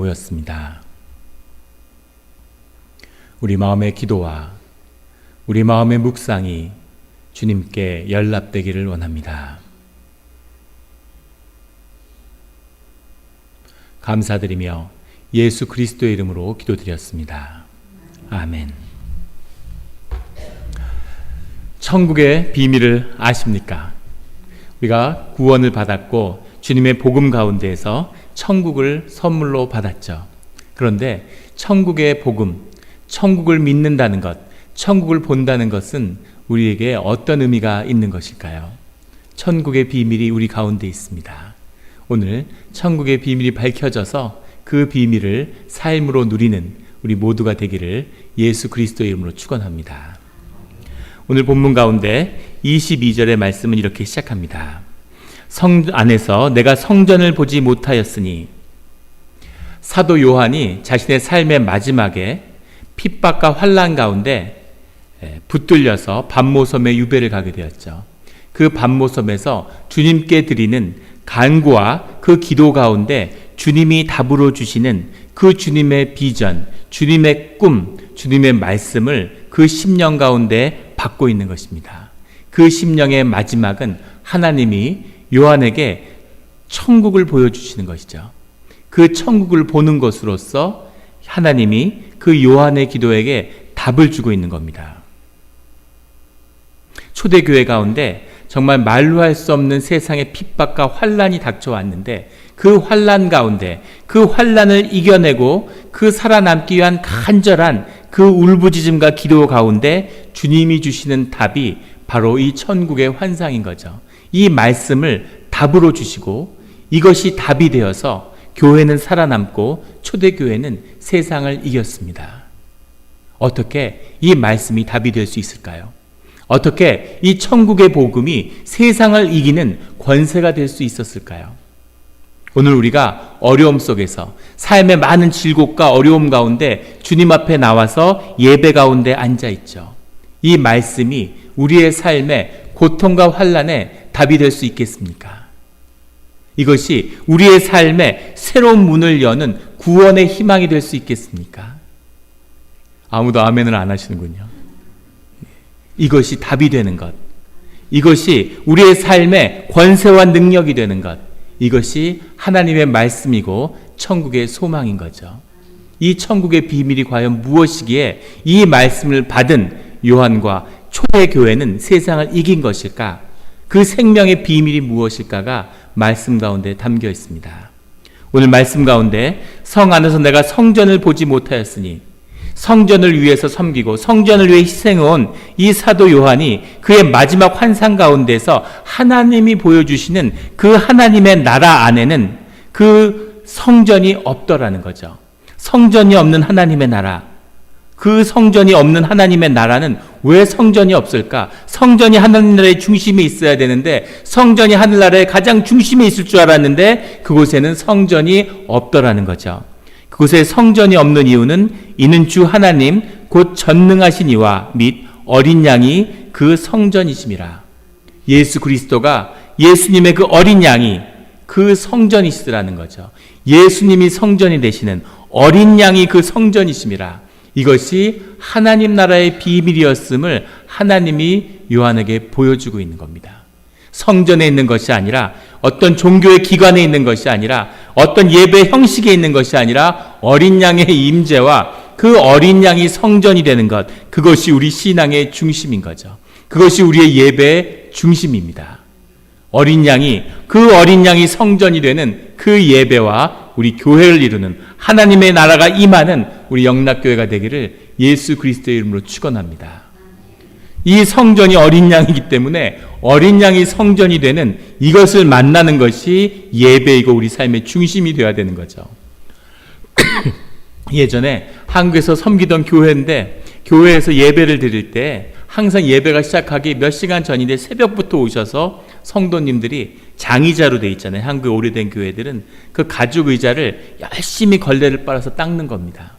모였습니다. 우리 마음의 기도와 우리 마음의 묵상이 주님께 연락되기를 원합니다. 감사드리며 예수 그리스도의 이름으로 기도드렸습니다. 아멘. 천국의 비밀을 아십니까? 우리가 구원을 받았고 주님의 복음 가운데에서 천국을 선물로 받았죠. 그런데 천국의 복음, 천국을 믿는다는 것, 천국을 본다는 것은 우리에게 어떤 의미가 있는 것일까요? 천국의 비밀이 우리 가운데 있습니다. 오늘 천국의 비밀이 밝혀져서 그 비밀을 삶으로 누리는 우리 모두가 되기를 예수 그리스도의 이름으로 축원합니다. 오늘 본문 가운데 22절의 말씀은 이렇게 시작합니다. 성 안에서 내가 성전을 보지 못하였으니, 사도 요한이 자신의 삶의 마지막에 핍박과 환난 가운데 붙들려서 밤모섬에 유배를 가게 되었죠. 그 밤모섬에서 주님께 드리는 간구와 그 기도 가운데 주님이 답으로 주시는 그 주님의 비전, 주님의 꿈, 주님의 말씀을 그 심령 가운데 받고 있는 것입니다. 그 심령의 마지막은 하나님이 요한에게 천국을 보여주시는 것이죠. 그 천국을 보는 것으로서 하나님이 그 요한의 기도에게 답을 주고 있는 겁니다. 초대교회 가운데 정말 말로 할 수 없는 세상의 핍박과 환난이 닥쳐왔는데, 그 환난 가운데 그 환난을 이겨내고 그 살아남기 위한 간절한 그 울부짖음과 기도 가운데 주님이 주시는 답이 바로 이 천국의 환상인 거죠. 이 말씀을 답으로 주시고 이것이 답이 되어서 교회는 살아남고 초대교회는 세상을 이겼습니다. 어떻게 이 말씀이 답이 될 수 있을까요? 어떻게 이 천국의 복음이 세상을 이기는 권세가 될 수 있었을까요? 오늘 우리가 어려움 속에서 삶의 많은 질곡과 어려움 가운데 주님 앞에 나와서 예배 가운데 앉아 있죠. 이 말씀이 우리의 삶의 고통과 환난에 답이 될 수 있겠습니까? 이것이 우리의 삶에 새로운 문을 여는 구원의 희망이 될 수 있겠습니까? 아무도 아멘을 안 하시는군요. 이것이 답이 되는 것, 이것이 우리의 삶의 권세와 능력이 되는 것, 이것이 하나님의 말씀이고 천국의 소망인 거죠. 이 천국의 비밀이 과연 무엇이기에 이 말씀을 받은 요한과 초대교회는 세상을 이긴 것일까? 그 생명의 비밀이 무엇일까가 말씀 가운데 담겨 있습니다. 오늘 말씀 가운데 성 안에서 내가 성전을 보지 못하였으니, 성전을 위해서 섬기고 성전을 위해 희생해온 이 사도 요한이 그의 마지막 환상 가운데서 하나님이 보여주시는 그 하나님의 나라 안에는 그 성전이 없더라는 거죠. 성전이 없는 하나님의 나라, 그 성전이 없는 하나님의 나라는 왜 성전이 없을까? 성전이 하늘나라의 중심에 있어야 되는데, 성전이 하늘나라의 가장 중심에 있을 줄 알았는데 그곳에는 성전이 없더라는 거죠. 그곳에 성전이 없는 이유는 이는 주 하나님 곧 전능하신 이와 및 어린 양이 그 성전이심이라. 예수 그리스도가, 예수님의 그 어린 양이 그 성전이시라는 거죠. 예수님이 성전이 되시는 어린 양이 그 성전이심이라. 이것이 하나님 나라의 비밀이었음을 하나님이 요한에게 보여주고 있는 겁니다. 성전에 있는 것이 아니라, 어떤 종교의 기관에 있는 것이 아니라, 어떤 예배 형식에 있는 것이 아니라 어린 양의 임재와 그 어린 양이 성전이 되는 것, 그것이 우리 신앙의 중심인 거죠. 그것이 우리의 예배의 중심입니다. 어린 양이, 그 어린 양이 성전이 되는 그 예배와 우리 교회를 이루는 하나님의 나라가 임하는 우리 영락교회가 되기를 예수 그리스도의 이름으로 축원합니다. 이 성전이 어린 양이기 때문에 어린 양이 성전이 되는 이것을 만나는 것이 예배이고 우리 삶의 중심이 되어야 되는 거죠. 예전에 한국에서 섬기던 교회인데, 교회에서 예배를 드릴 때 항상 예배가 시작하기 몇 시간 전인데 새벽부터 오셔서 성도님들이 장의자로 돼 있잖아요. 한국의 오래된 교회들은 그 가죽 의자를 열심히 걸레를 빨아서 닦는 겁니다.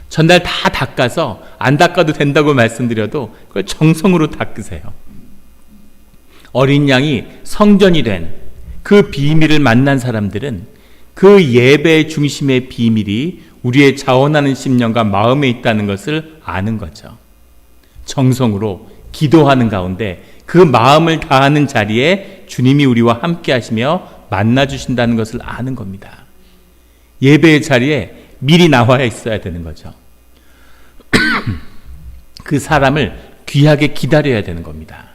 전날 다 닦아서, 안 닦아도 된다고 말씀드려도 그걸 정성으로 닦으세요. 어린 양이 성전이 된 그 비밀을 만난 사람들은 그 예배의 중심의 비밀이 우리의 자원하는 심령과 마음에 있다는 것을 아는 거죠. 정성으로 기도하는 가운데 그 마음을 다하는 자리에 주님이 우리와 함께 하시며 만나주신다는 것을 아는 겁니다. 예배의 자리에 미리 나와 있어야 되는 거죠. 그 사람을 귀하게 기다려야 되는 겁니다.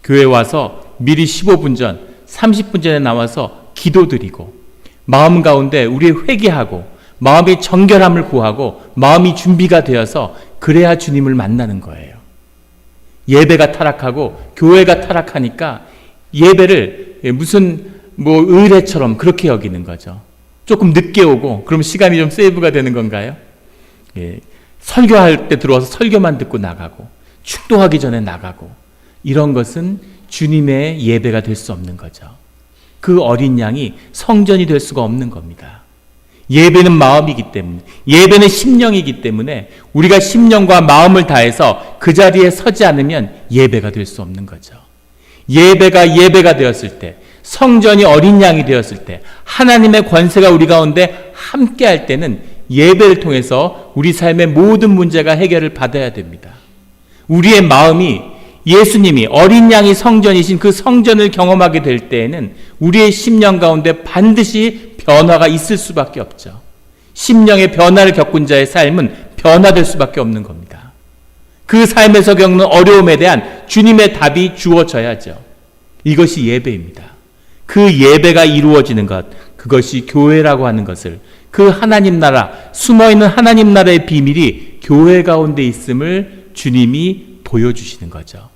교회 와서 미리 15분 전, 30분 전에 나와서 기도드리고 마음 가운데 우리 회개하고 마음의 정결함을 구하고 마음이 준비가 되어서 그래야 주님을 만나는 거예요. 예배가 타락하고 교회가 타락하니까 예배를 무슨 의례처럼 그렇게 여기는 거죠. 조금 늦게 오고 그럼 시간이 좀 세이브가 되는 건가요? 예, 설교할 때 들어와서 설교만 듣고 나가고 축도하기 전에 나가고 이런 것은 주님의 예배가 될 수 없는 거죠. 그 어린 양이 성전이 될 수가 없는 겁니다. 예배는 마음이기 때문에, 예배는 심령이기 때문에 우리가 심령과 마음을 다해서 그 자리에 서지 않으면 예배가 될 수 없는 거죠. 예배가 되었을 때, 성전이 어린 양이 되었을 때, 하나님의 권세가 우리 가운데 함께 할 때는 예배를 통해서 우리 삶의 모든 문제가 해결을 받아야 됩니다. 우리의 마음이 예수님이 어린 양이 성전이신 그 성전을 경험하게 될 때에는 우리의 심령 가운데 반드시 변화가 있을 수밖에 없죠. 심령의 변화를 겪은 자의 삶은 변화될 수밖에 없는 겁니다. 그 삶에서 겪는 어려움에 대한 주님의 답이 주어져야죠. 이것이 예배입니다. 그 예배가 이루어지는 것, 그것이 교회라고 하는 것을, 그 하나님 나라, 숨어있는 하나님 나라의 비밀이 교회 가운데 있음을 주님이 보여주시는 거죠.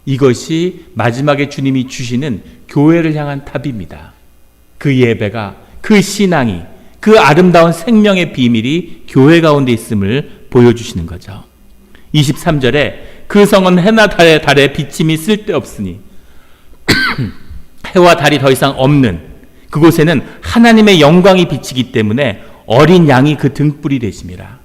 이것이 마지막에 주님이 주시는 교회를 향한 답입니다. 그 예배가, 그 신앙이, 그 아름다운 생명의 비밀이 교회 가운데 있음을 보여주시는 거죠. 23절에 그 성은 해나 달에 비침이 쓸데없으니 해와 달이 더 이상 없는 그곳에는 하나님의 영광이 비치기 때문에 어린 양이 그 등불이 되심이라.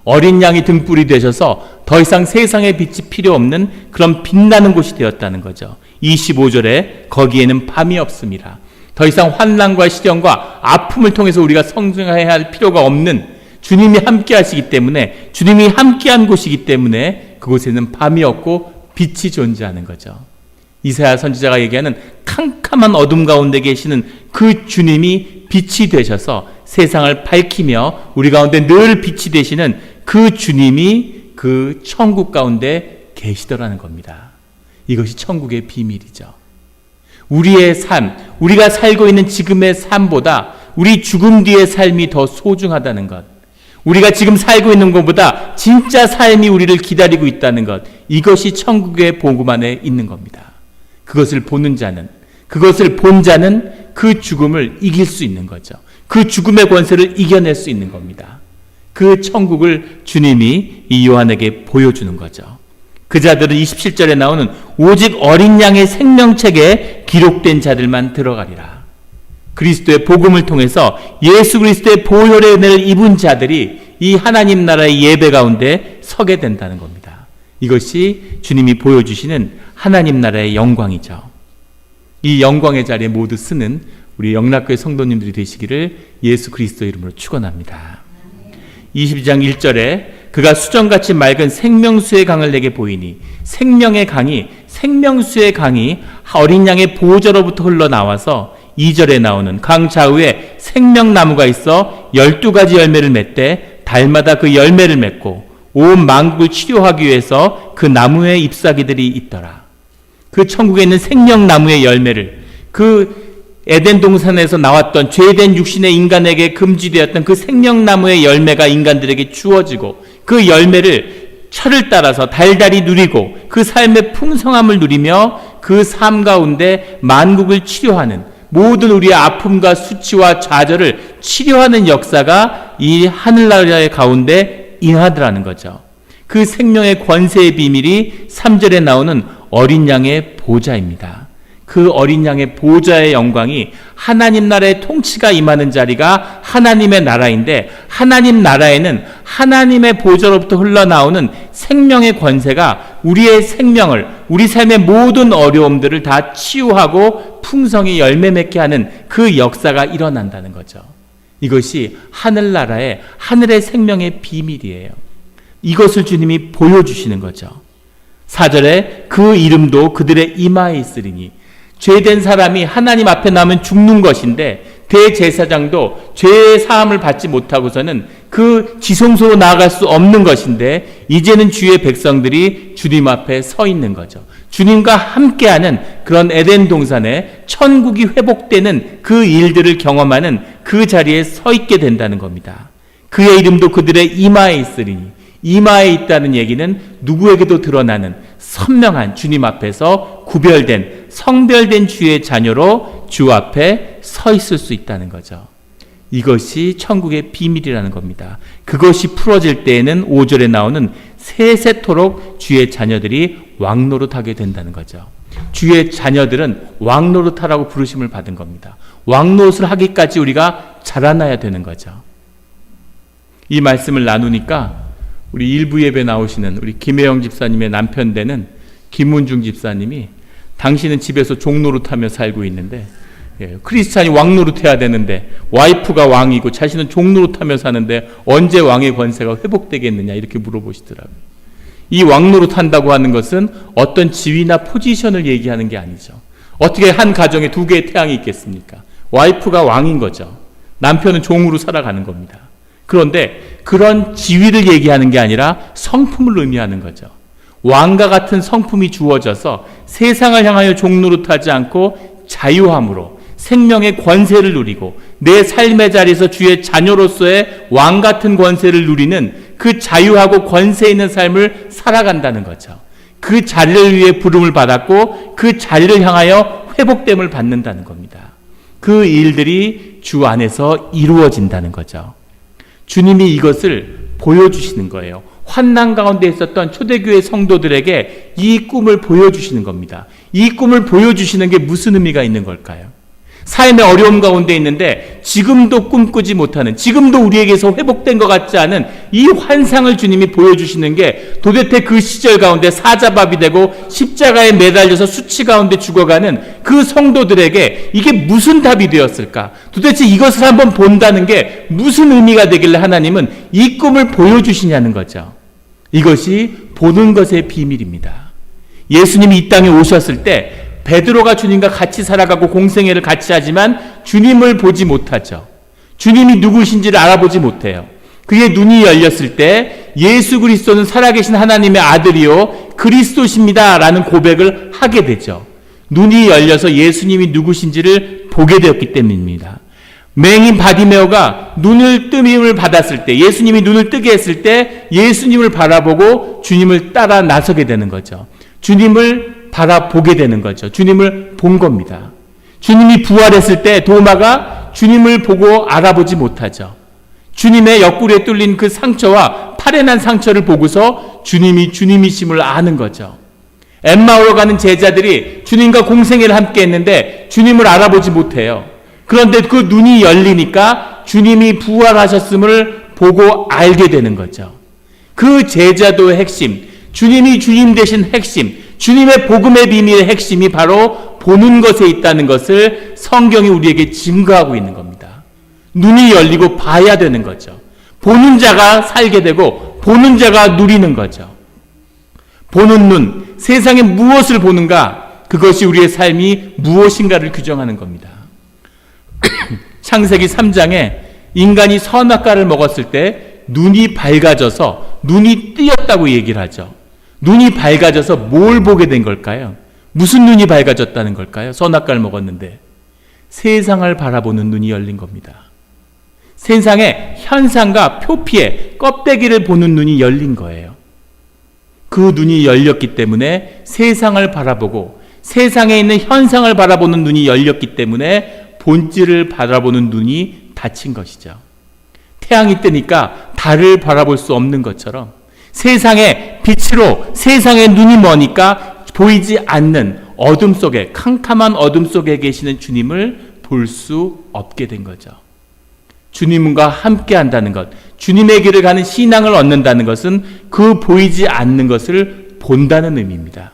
어린 양이 등불이 되셔서 더 이상 세상의 빛이 필요 없는 그런 빛나는 곳이 되었다는 거죠. 25절에 거기에는 밤이 없음이라. 더 이상 환난과 시련과 아픔을 통해서 우리가 성장해야 할 필요가 없는 주님이 함께 하시기 때문에, 주님이 함께한 곳이기 때문에 그곳에는 밤이 없고 빛이 존재하는 거죠. 이사야 선지자가 얘기하는 캄캄한 어둠 가운데 계시는 그 주님이 빛이 되셔서 세상을 밝히며 우리 가운데 늘 빛이 되시는 그 주님이 그 천국 가운데 계시더라는 겁니다. 이것이 천국의 비밀이죠. 우리의 삶, 우리가 살고 있는 지금의 삶보다 우리 죽음 뒤의 삶이 더 소중하다는 것, 우리가 지금 살고 있는 것보다 진짜 삶이 우리를 기다리고 있다는 것, 이것이 천국의 복음 안에 있는 겁니다. 그것을 보는 자는, 그것을 본 자는 그 죽음을 이길 수 있는 거죠. 그 죽음의 권세를 이겨낼 수 있는 겁니다. 그 천국을 주님이 이 요한에게 보여주는 거죠. 그 자들은 27절에 나오는 오직 어린 양의 생명책에 기록된 자들만 들어가리라. 그리스도의 복음을 통해서 예수 그리스도의 보혈의 은혜를 입은 자들이 이 하나님 나라의 예배 가운데 서게 된다는 겁니다. 이것이 주님이 보여주시는 하나님 나라의 영광이죠. 이 영광의 자리에 모두 쓰는 우리 영락교회 성도님들이 되시기를 예수 그리스도 이름으로 축원합니다. 22장 1절에 그가 수정같이 맑은 생명수의 강을 내게 보이니, 생명의 강이, 생명수의 강이 어린 양의 보호자로부터 흘러나와서 2절에 나오는 강 좌우에 생명나무가 있어 12가지 열매를 맺되 달마다 그 열매를 맺고 온 만국을 치료하기 위해서 그 나무에 잎사귀들이 있더라. 그 천국에 있는 생명나무의 열매를, 그 에덴 동산에서 나왔던 죄된 육신의 인간에게 금지되었던 그 생명나무의 열매가 인간들에게 주어지고 그 열매를 철을 따라서 달달이 누리고 그 삶의 풍성함을 누리며 그 삶 가운데 만국을 치료하는, 모든 우리의 아픔과 수치와 좌절을 치료하는 역사가 이 하늘나라의 가운데 임하더라는 거죠. 그 생명의 권세의 비밀이 3절에 나오는 어린 양의 보좌입니다. 그 어린 양의 보좌의 영광이 하나님 나라의 통치가 임하는 자리가 하나님의 나라인데, 하나님 나라에는 하나님의 보좌로부터 흘러나오는 생명의 권세가 우리의 생명을, 우리 삶의 모든 어려움들을 다 치유하고 풍성히 열매 맺게 하는 그 역사가 일어난다는 거죠. 이것이 하늘나라의, 하늘의 생명의 비밀이에요. 이것을 주님이 보여주시는 거죠. 4절에 그 이름도 그들의 이마에 있으리니, 죄된 사람이 하나님 앞에 나면 죽는 것인데 대제사장도 죄의 사함을 받지 못하고서는 그 지성소로 나아갈 수 없는 것인데, 이제는 주의 백성들이 주님 앞에 서 있는 거죠. 주님과 함께하는 그런 에덴 동산에 천국이 회복되는 그 일들을 경험하는 그 자리에 서 있게 된다는 겁니다. 그의 이름도 그들의 이마에 있으리니, 이마에 있다는 얘기는 누구에게도 드러나는 선명한 주님 앞에서 구별된, 성별된 주의 자녀로 주 앞에 서 있을 수 있다는 거죠. 이것이 천국의 비밀이라는 겁니다. 그것이 풀어질 때에는 5절에 나오는 세세토록 주의 자녀들이 왕노릇하게 된다는 거죠. 주의 자녀들은 왕노릇하라고 부르심을 받은 겁니다. 왕노릇을 하기까지 우리가 자라나야 되는 거죠. 이 말씀을 나누니까 우리 일부 예배 나오시는 우리 김혜영 집사님의 남편 되는 김문중 집사님이, 당신은 집에서 종노릇하며 살고 있는데, 크리스찬이 왕노릇해야 되는데 와이프가 왕이고 자신은 종노릇하며 사는데 언제 왕의 권세가 회복되겠느냐, 이렇게 물어보시더라고요. 이 왕노릇한다고 하는 것은 어떤 지위나 포지션을 얘기하는 게 아니죠. 어떻게 한 가정에 두 개의 태양이 있겠습니까? 와이프가 왕인 거죠. 남편은 종으로 살아가는 겁니다. 그런데 그런 지위를 얘기하는 게 아니라 성품을 의미하는 거죠. 왕과 같은 성품이 주어져서 세상을 향하여 종노릇하지 않고 자유함으로 생명의 권세를 누리고 내 삶의 자리에서 주의 자녀로서의 왕 같은 권세를 누리는 그 자유하고 권세 있는 삶을 살아간다는 거죠. 그 자리를 위해 부름을 받았고 그 자리를 향하여 회복됨을 받는다는 겁니다. 그 일들이 주 안에서 이루어진다는 거죠. 주님이 이것을 보여주시는 거예요. 환난 가운데 있었던 초대교회 성도들에게 이 꿈을 보여주시는 겁니다. 이 꿈을 보여주시는 게 무슨 의미가 있는 걸까요? 삶의 어려움 가운데 있는데 지금도 꿈꾸지 못하는, 지금도 우리에게서 회복된 것 같지 않은 이 환상을 주님이 보여주시는 게 도대체 그 시절 가운데 사자밥이 되고 십자가에 매달려서 수치 가운데 죽어가는 그 성도들에게 이게 무슨 답이 되었을까? 도대체 이것을 한번 본다는 게 무슨 의미가 되길래 하나님은 이 꿈을 보여주시냐는 거죠. 이것이 보는 것의 비밀입니다. 예수님이 이 땅에 오셨을 때 베드로가 주님과 같이 살아가고 공생애를 같이 하지만 주님을 보지 못하죠. 주님이 누구신지를 알아보지 못해요. 그의 눈이 열렸을 때 예수 그리스도는 살아계신 하나님의 아들이요 그리스도십니다 라는 고백을 하게 되죠. 눈이 열려서 예수님이 누구신지를 보게 되었기 때문입니다. 맹인 바디메오가 눈을 뜸임을 받았을 때, 예수님이 눈을 뜨게 했을 때 예수님을 바라보고 주님을 따라 나서게 되는 거죠. 주님을 바라보게 되는 거죠. 주님을 본 겁니다. 주님이 부활했을 때 도마가 주님을 보고 알아보지 못하죠. 주님의 옆구리에 뚫린 그 상처와 팔에 난 상처를 보고서 주님이 주님이심을 아는 거죠. 엠마오로 가는 제자들이 주님과 공생애를 함께 했는데 주님을 알아보지 못해요. 그런데 그 눈이 열리니까 주님이 부활하셨음을 보고 알게 되는 거죠. 그 제자도의 핵심, 주님이 주님 되신 핵심, 주님의 복음의 비밀의 핵심이 바로 보는 것에 있다는 것을 성경이 우리에게 증거하고 있는 겁니다. 눈이 열리고 봐야 되는 거죠. 보는 자가 살게 되고 보는 자가 누리는 거죠. 보는 눈, 세상에 무엇을 보는가, 그것이 우리의 삶이 무엇인가를 규정하는 겁니다. 창세기 3장에 인간이 선악과를 먹었을 때 눈이 밝아져서 눈이 띄었다고 얘기를 하죠. 눈이 밝아져서 뭘 보게 된 걸까요? 무슨 눈이 밝아졌다는 걸까요? 선악과를 먹었는데 세상을 바라보는 눈이 열린 겁니다. 세상의 현상과 표피의 껍데기를 보는 눈이 열린 거예요. 그 눈이 열렸기 때문에 세상을 바라보고 세상에 있는 현상을 바라보는 눈이 열렸기 때문에 본질을 바라보는 눈이 닫힌 것이죠. 태양이 뜨니까 달을 바라볼 수 없는 것처럼 세상의 빛으로 세상의 눈이 머니까 보이지 않는 어둠 속에, 캄캄한 어둠 속에 계시는 주님을 볼 수 없게 된 거죠. 주님과 함께 한다는 것, 주님의 길을 가는 신앙을 얻는다는 것은 그 보이지 않는 것을 본다는 의미입니다.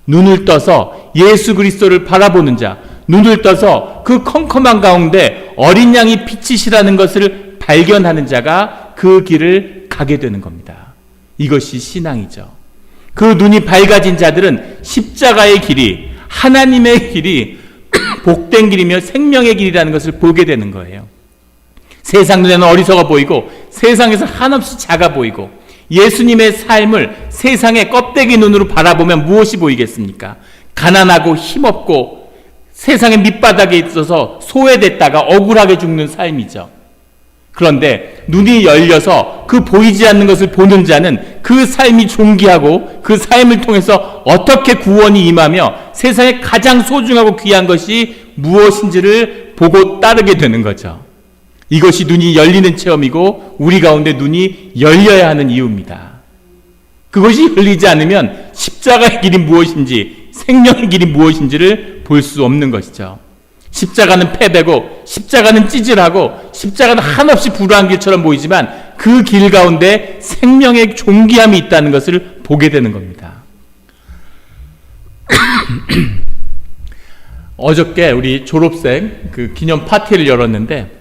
눈을 떠서 예수 그리스도를 바라보는 자, 눈을 떠서 그 컴컴한 가운데 어린 양이 빛이시라는 것을 발견하는 자가 그 길을 가게 되는 겁니다. 이것이 신앙이죠. 그 눈이 밝아진 자들은 십자가의 길이, 하나님의 길이 복된 길이며 생명의 길이라는 것을 보게 되는 거예요. 세상 눈에는 어리석어 보이고 세상에서 한없이 작아 보이고 예수님의 삶을 세상의 껍데기 눈으로 바라보면 무엇이 보이겠습니까? 가난하고 힘없고 세상의 밑바닥에 있어서 소외됐다가 억울하게 죽는 삶이죠. 그런데 눈이 열려서 그 보이지 않는 것을 보는 자는 그 삶이 존귀하고 그 삶을 통해서 어떻게 구원이 임하며 세상에 가장 소중하고 귀한 것이 무엇인지를 보고 따르게 되는 거죠. 이것이 눈이 열리는 체험이고 우리 가운데 눈이 열려야 하는 이유입니다. 그것이 열리지 않으면 십자가의 길이 무엇인지 생명의 길이 무엇인지를 볼 수 없는 것이죠. 십자가는 패배고 십자가는 찌질하고 십자가는 한없이 불우한 길처럼 보이지만 그 길 가운데 생명의 존귀함이 있다는 것을 보게 되는 겁니다. 어저께 우리 졸업생 그 기념 파티를 열었는데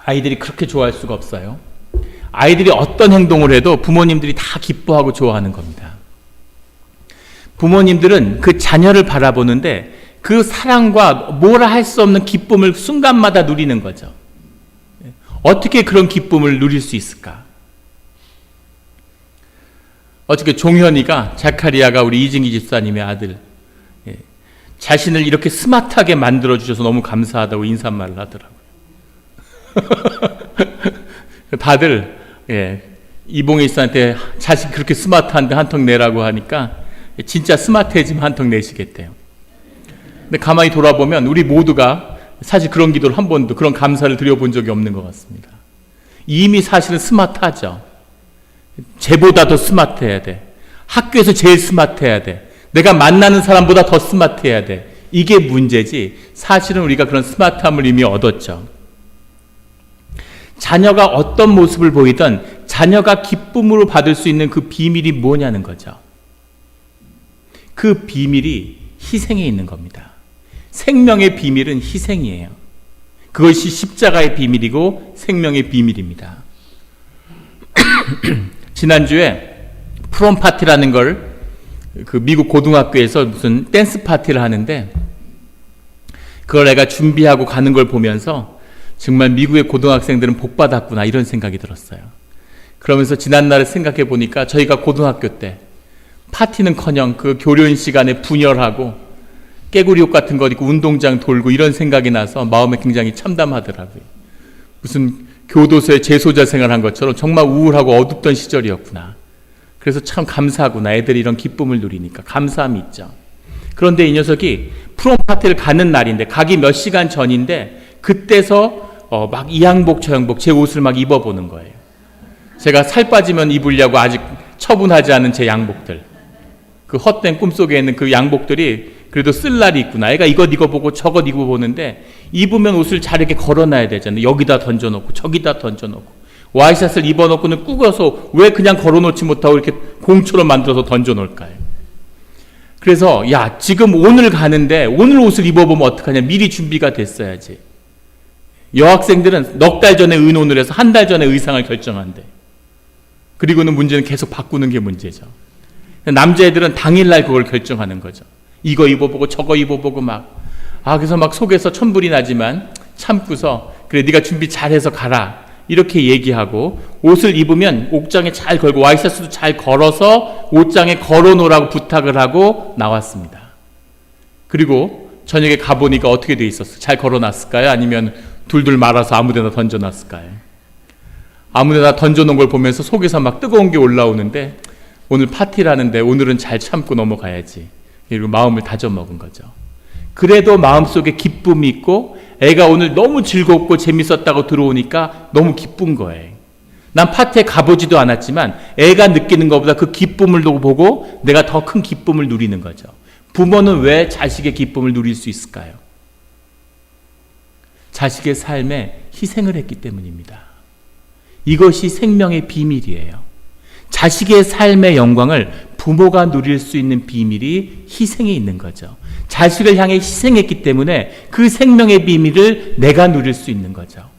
아이들이 그렇게 좋아할 수가 없어요. 아이들이 어떤 행동을 해도 부모님들이 다 기뻐하고 좋아하는 겁니다. 부모님들은 그 자녀를 바라보는데 그 사랑과 뭐라 할 수 없는 기쁨을 순간마다 누리는 거죠. 어떻게 그런 기쁨을 누릴 수 있을까? 어저께 종현이가, 자카리아가 우리 이징기 집사님의 아들, 자신을 이렇게 스마트하게 만들어주셔서 너무 감사하다고 인사말을 하더라고요. 다들 이봉희 씨한테 자식 그렇게 스마트한데 한 통 내라고 하니까 진짜 스마트해지면 한 통 내시겠대요. 근데 가만히 돌아보면 우리 모두가 사실 그런 기도를 한 번도, 그런 감사를 드려본 적이 없는 것 같습니다. 이미 사실은 스마트하죠. 쟤보다 더 스마트해야 돼. 학교에서 제일 스마트해야 돼. 내가 만나는 사람보다 더 스마트해야 돼. 이게 문제지 사실은 우리가 그런 스마트함을 이미 얻었죠. 자녀가 어떤 모습을 보이든 자녀가 기쁨으로 받을 수 있는 그 비밀이 뭐냐는 거죠. 그 비밀이 희생에 있는 겁니다. 생명의 비밀은 희생이에요. 그것이 십자가의 비밀이고 생명의 비밀입니다. 지난주에 프롬 파티라는 걸 그 미국 고등학교에서 무슨 댄스 파티를 하는데 그걸 내가 준비하고 가는 걸 보면서 정말 미국의 고등학생들은 복 받았구나 이런 생각이 들었어요. 그러면서 지난날을 생각해 보니까 저희가 고등학교 때 파티는커녕 그 교련 시간에 분열하고 깨구리 옷 같은 거 입고 운동장 돌고 이런 생각이 나서 마음에 굉장히 참담하더라고요. 무슨 교도소에 재소자 생활한 것처럼 정말 우울하고 어둡던 시절이었구나. 그래서 참 감사하구나. 애들이 이런 기쁨을 누리니까 감사함이 있죠. 그런데 이 녀석이 프롬 파티를 가는 날인데 가기 몇 시간 전인데 그때서 막 이 양복 저 양복 제 옷을 막 입어보는 거예요. 제가 살 빠지면 입으려고 아직 처분하지 않은 제 양복들, 그 헛된 꿈속에 있는 그 양복들이 그래도 쓸 날이 있구나. 애가 이것 입어보고 저것 입어보는데 입으면 옷을 잘 이렇게 걸어놔야 되잖아요. 여기다 던져놓고 저기다 던져놓고 와이샷을 입어놓고는 꾸겨서 왜 그냥 걸어놓지 못하고 이렇게 공처럼 만들어서 던져놓을까요? 그래서 야 지금 오늘 가는데 오늘 옷을 입어보면 어떡하냐. 미리 준비가 됐어야지. 여학생들은 넉 달 전에 의논을 해서 한 달 전에 의상을 결정한대. 그리고는 문제는 계속 바꾸는 게 문제죠. 남자애들은 당일날 그걸 결정하는 거죠. 이거 입어보고 저거 입어보고 그래서 막 속에서 천불이 나지만 참고서 그래 네가 준비 잘해서 가라 이렇게 얘기하고 옷을 입으면 옷장에 잘 걸고 와이셔츠도 잘 걸어서 옷장에 걸어놓으라고 부탁을 하고 나왔습니다. 그리고 저녁에 가보니까 어떻게 돼 있었어요? 잘 걸어놨을까요? 아니면 둘둘 말아서 아무데나 던져놨을까요? 아무데나 던져놓은 걸 보면서 속에서 막 뜨거운 게 올라오는데 오늘 파티라는데 오늘은 잘 참고 넘어가야지. 그리고 마음을 다져먹은 거죠. 그래도 마음속에 기쁨이 있고 애가 오늘 너무 즐겁고 재밌었다고 들어오니까 너무 기쁜 거예요. 난 파티에 가보지도 않았지만 애가 느끼는 것보다 그 기쁨을 보고 내가 더 큰 기쁨을 누리는 거죠. 부모는 왜 자식의 기쁨을 누릴 수 있을까요? 자식의 삶에 희생을 했기 때문입니다. 이것이 생명의 비밀이에요. 자식의 삶의 영광을 부모가 누릴 수 있는 비밀이 희생에 있는 거죠. 자식을 향해 희생했기 때문에 그 생명의 비밀을 내가 누릴 수 있는 거죠.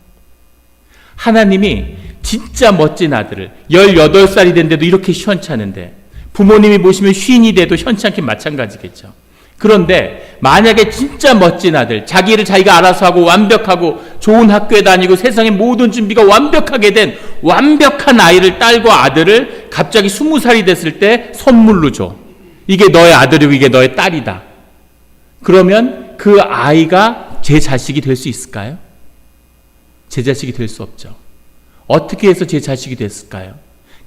하나님이 진짜 멋진 아들을 18살이 된데도 이렇게 시원찮은데 부모님이 보시면 쉰이 돼도 현찮긴 마찬가지겠죠. 그런데 만약에 진짜 멋진 아들, 자기를 자기가 알아서 하고 완벽하고 좋은 학교에 다니고 세상의 모든 준비가 완벽하게 된 완벽한 아이를, 딸과 아들을 갑자기 20살이 됐을 때 선물로 줘. 이게 너의 아들이고 이게 너의 딸이다. 그러면 그 아이가 제 자식이 될 수 있을까요? 제 자식이 될 수 없죠. 어떻게 해서 제 자식이 됐을까요?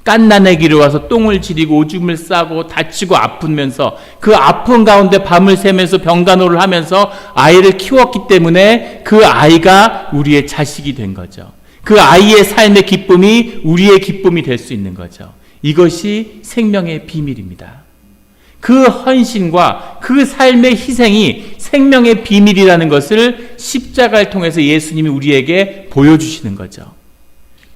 갓난아기를 와서 똥을 지리고 오줌을 싸고 다치고 아프면서 그 아픈 가운데 밤을 새면서 병간호를 하면서 아이를 키웠기 때문에 그 아이가 우리의 자식이 된 거죠. 그 아이의 삶의 기쁨이 우리의 기쁨이 될 수 있는 거죠. 이것이 생명의 비밀입니다. 그 헌신과 그 삶의 희생이 생명의 비밀이라는 것을 십자가를 통해서 예수님이 우리에게 보여주시는 거죠.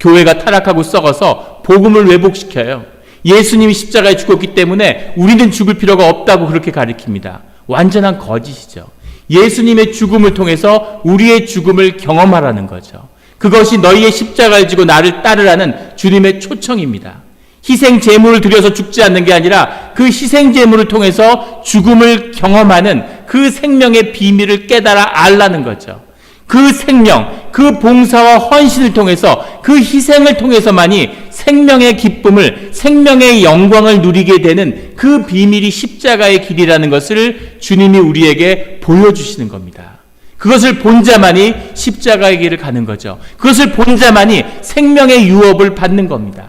교회가 타락하고 썩어서 복음을 왜곡시켜요. 예수님이 십자가에 죽었기 때문에 우리는 죽을 필요가 없다고 그렇게 가르칩니다. 완전한 거짓이죠. 예수님의 죽음을 통해서 우리의 죽음을 경험하라는 거죠. 그것이 너희의 십자가를 지고 나를 따르라는 주님의 초청입니다. 희생 제물을 드려서 죽지 않는 게 아니라 그 희생 제물을 통해서 죽음을 경험하는 그 생명의 비밀을 깨달아 알라는 거죠. 그 생명, 그 봉사와 헌신을 통해서 그 희생을 통해서만이 생명의 기쁨을, 생명의 영광을 누리게 되는 그 비밀이 십자가의 길이라는 것을 주님이 우리에게 보여주시는 겁니다. 그것을 본 자만이 십자가의 길을 가는 거죠. 그것을 본 자만이 생명의 유업을 받는 겁니다.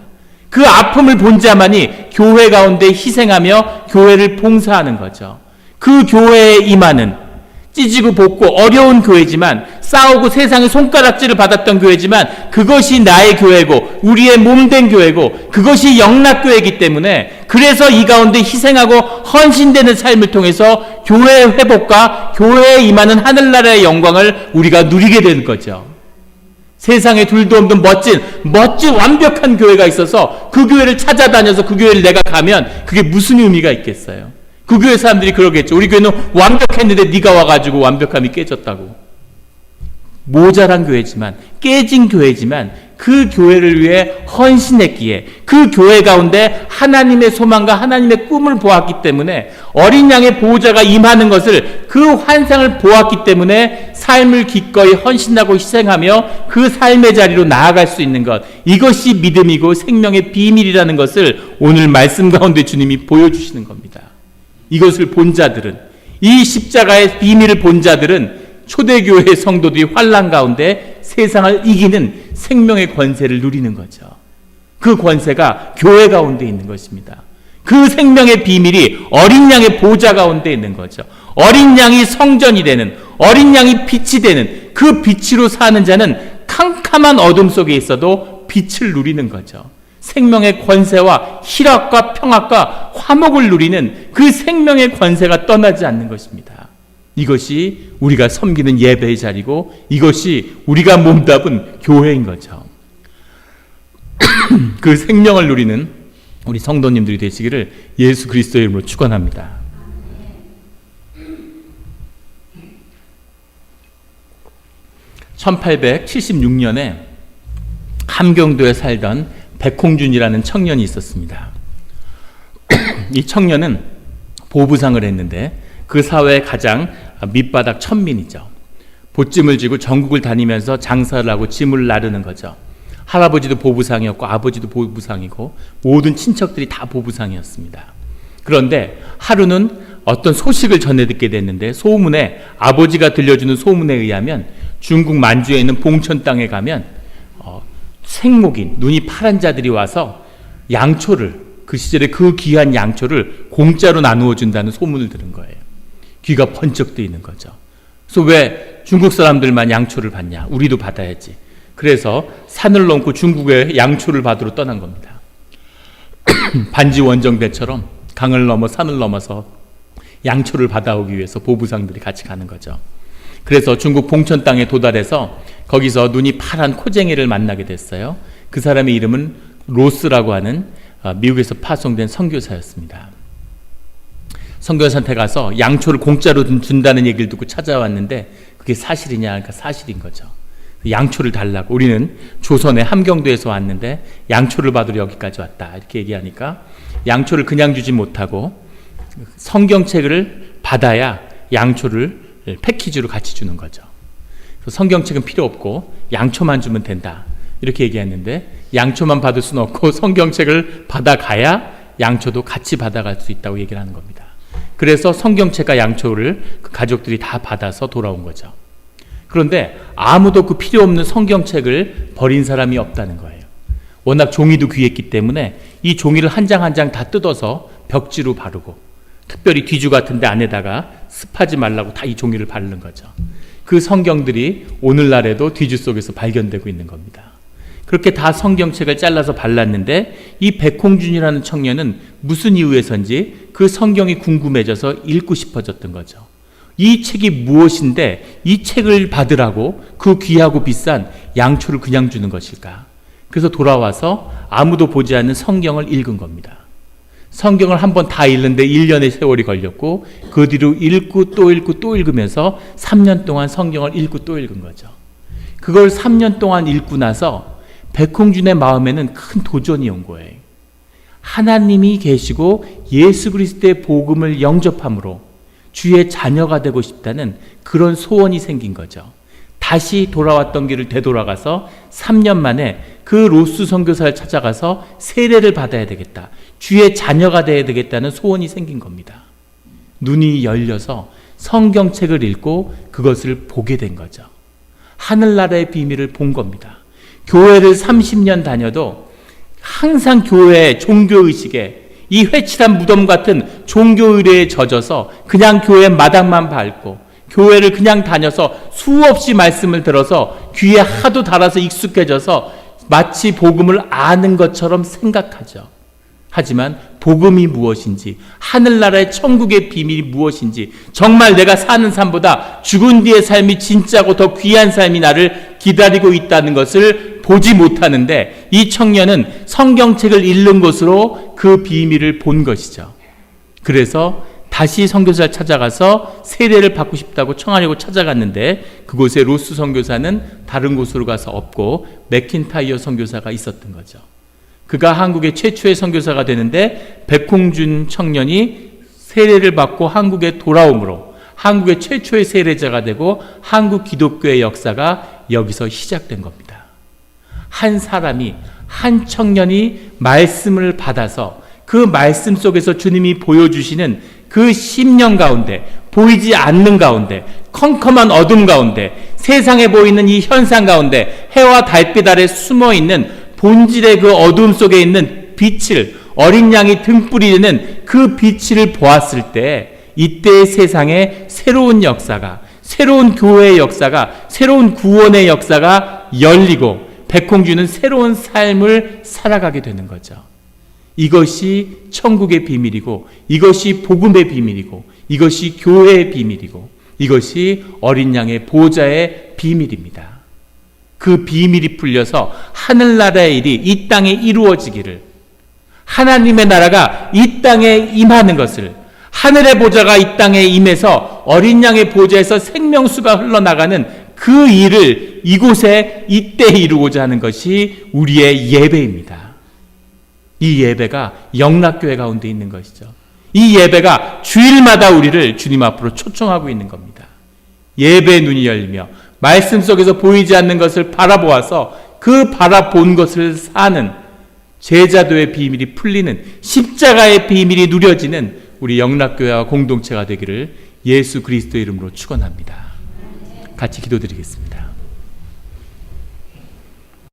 그 아픔을 본 자만이 교회 가운데 희생하며 교회를 봉사하는 거죠. 그 교회에 임하는 찢지고 볶고 어려운 교회지만 싸우고 세상의 손가락질을 받았던 교회지만 그것이 나의 교회고 우리의 몸된 교회고 그것이 영락교회이기 때문에 그래서 이 가운데 희생하고 헌신되는 삶을 통해서 교회의 회복과 교회에 임하는 하늘나라의 영광을 우리가 누리게 되는 거죠. 세상에 둘도 없는 멋진 완벽한 교회가 있어서 그 교회를 찾아다녀서 그 교회를 내가 가면 그게 무슨 의미가 있겠어요? 그 교회 사람들이 그러겠죠. 우리 교회는 완벽했는데 네가 와가지고 완벽함이 깨졌다고. 모자란 교회지만 깨진 교회지만 그 교회를 위해 헌신했기에 그 교회 가운데 하나님의 소망과 하나님의 꿈을 보았기 때문에 어린 양의 보호자가 임하는 것을 그 환상을 보았기 때문에 삶을 기꺼이 헌신하고 희생하며 그 삶의 자리로 나아갈 수 있는 것, 이것이 믿음이고 생명의 비밀이라는 것을 오늘 말씀 가운데 주님이 보여주시는 겁니다. 이것을 본 자들은, 이 십자가의 비밀을 본 자들은 초대교회의 성도들이 환난 가운데 세상을 이기는 생명의 권세를 누리는 거죠. 그 권세가 교회 가운데 있는 것입니다. 그 생명의 비밀이 어린 양의 보좌 가운데 있는 거죠. 어린 양이 성전이 되는, 어린 양이 빛이 되는 그 빛으로 사는 자는 캄캄한 어둠 속에 있어도 빛을 누리는 거죠. 생명의 권세와 희락과 평화과 화목을 누리는 그 생명의 권세가 떠나지 않는 것입니다. 이것이 우리가 섬기는 예배의 자리고 이것이 우리가 몸담은 교회인 거죠. 그 생명을 누리는 우리 성도님들이 되시기를 예수 그리스도의 이름으로 축원합니다. (1876년에) 함경도에 살던 백홍준이라는 청년이 있었습니다. 이 청년은 보부상을 했는데 그 사회의 가장 밑바닥 천민이죠. 보찜을 쥐고 전국을 다니면서 장사를 하고 짐을 나르는 거죠. 할아버지도 보부상이었고 아버지도 보부상이고 모든 친척들이 다 보부상이었습니다. 그런데 하루는 어떤 소식을 전해 듣게 됐는데 소문에, 아버지가 들려주는 소문에 의하면 중국 만주에 있는 봉천 땅에 가면 생목인, 눈이 파란 자들이 와서 양초를, 그 시절에 그 귀한 양초를 공짜로 나누어 준다는 소문을 들은 거예요. 귀가 번쩍 뜨이는 거죠. 그래서 왜 중국 사람들만 양초를 받냐? 우리도 받아야지. 그래서 산을 넘고 중국의 양초를 받으러 떠난 겁니다. 반지 원정대처럼 강을 넘어 산을 넘어서 양초를 받아오기 위해서 보부상들이 같이 가는 거죠. 그래서 중국 봉천 땅에 도달해서 거기서 눈이 파란 코쟁이를 만나게 됐어요. 그 사람의 이름은 로스라고 하는 미국에서 파송된 선교사였습니다. 선교사한테 가서 양초를 공짜로 준다는 얘기를 듣고 찾아왔는데 그게 사실이냐? 그러니까 사실인 거죠. 양초를 달라고. 우리는 조선의 함경도에서 왔는데 양초를 받으러 여기까지 왔다. 이렇게 얘기하니까 양초를 그냥 주지 못하고 성경책을 받아야 양초를 패키지로 같이 주는 거죠. 성경책은 필요 없고 양초만 주면 된다. 이렇게 얘기했는데 양초만 받을 수는 없고 성경책을 받아가야 양초도 같이 받아갈 수 있다고 얘기를 하는 겁니다. 그래서 성경책과 양초를 그 가족들이 다 받아서 돌아온 거죠. 그런데 아무도 그 필요 없는 성경책을 버린 사람이 없다는 거예요. 워낙 종이도 귀했기 때문에 이 종이를 한 장 한 장 다 뜯어서 벽지로 바르고 특별히 뒤주 같은 데 안에다가 습하지 말라고 다 이 종이를 바르는 거죠. 그 성경들이 오늘날에도 뒤주 속에서 발견되고 있는 겁니다. 그렇게 다 성경책을 잘라서 발랐는데 이 백홍준이라는 청년은 무슨 이유에선지 그 성경이 궁금해져서 읽고 싶어졌던 거죠. 이 책이 무엇인데 이 책을 받으라고 그 귀하고 비싼 양초를 그냥 주는 것일까? 그래서 돌아와서 아무도 보지 않는 성경을 읽은 겁니다. 성경을 한번 다 읽는데 1년의 세월이 걸렸고 그 뒤로 읽고 또 읽고 또 읽으면서 3년 동안 성경을 읽고 또 읽은 거죠. 그걸 3년 동안 읽고 나서 백홍준의 마음에는 큰 도전이 온 거예요. 하나님이 계시고 예수 그리스도의 복음을 영접함으로 주의 자녀가 되고 싶다는 그런 소원이 생긴 거죠. 다시 돌아왔던 길을 되돌아가서 3년 만에 그 로스 선교사를 찾아가서 세례를 받아야 되겠다. 주의 자녀가 되어야 되겠다는 소원이 생긴 겁니다. 눈이 열려서 성경책을 읽고 그것을 보게 된 거죠. 하늘나라의 비밀을 본 겁니다. 교회를 30년 다녀도 항상 교회의 종교의식에 이 회칠한 무덤 같은 종교의례에 젖어서 그냥 교회 마당만 밟고 교회를 그냥 다녀서 수없이 말씀을 들어서 귀에 하도 달아서 익숙해져서 마치 복음을 아는 것처럼 생각하죠. 하지만 복음이 무엇인지, 하늘나라의 천국의 비밀이 무엇인지, 정말 내가 사는 삶보다 죽은 뒤의 삶이 진짜고 더 귀한 삶이 나를 기다리고 있다는 것을 보지 못하는데 이 청년은 성경책을 읽는 것으로 그 비밀을 본 것이죠. 그래서 다시 선교사를 찾아가서 세례를 받고 싶다고 청하려고 찾아갔는데 그곳에 로스 선교사는 다른 곳으로 가서 없고 맥킨타이어 선교사가 있었던 거죠. 그가 한국의 최초의 선교사가 되는데 백홍준 청년이 세례를 받고 한국에 돌아옴으로 한국의 최초의 세례자가 되고 한국 기독교의 역사가 여기서 시작된 겁니다. 한 사람이, 한 청년이 말씀을 받아서 그 말씀 속에서 주님이 보여주시는 그 심령 가운데, 보이지 않는 가운데, 컴컴한 어둠 가운데, 세상에 보이는 이 현상 가운데 해와 달빛 아래 숨어있는 본질의 그 어둠 속에 있는 빛을, 어린 양이 등불이 되는 그 빛을 보았을 때 이때의 세상에 새로운 역사가, 새로운 교회의 역사가, 새로운 구원의 역사가 열리고 백홍준은 새로운 삶을 살아가게 되는 거죠. 이것이 천국의 비밀이고 이것이 복음의 비밀이고 이것이 교회의 비밀이고 이것이 어린 양의 보호자의 비밀입니다. 그 비밀이 풀려서 하늘나라의 일이 이 땅에 이루어지기를, 하나님의 나라가 이 땅에 임하는 것을, 하늘의 보좌가 이 땅에 임해서 어린 양의 보좌에서 생명수가 흘러나가는 그 일을 이곳에 이때 이루고자 하는 것이 우리의 예배입니다. 이 예배가 영락교회 가운데 있는 것이죠. 이 예배가 주일마다 우리를 주님 앞으로 초청하고 있는 겁니다. 예배의 눈이 열리며 말씀 속에서 보이지 않는 것을 바라보아서 그 바라본 것을 사는 제자도의 비밀이 풀리는, 십자가의 비밀이 누려지는 우리 영락교회와 공동체가 되기를 예수 그리스도의 이름으로 축원합니다. 같이 기도드리겠습니다.